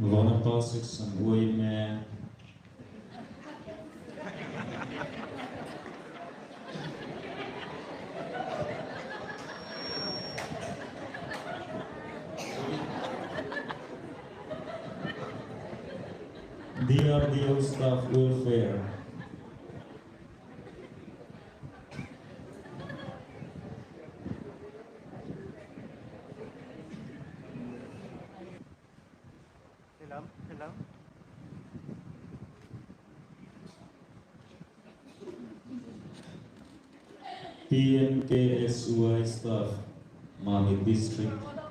Vonapasik Sangoyme. DRDO staff welfare. Hello? PMKSY staff, Mahid District.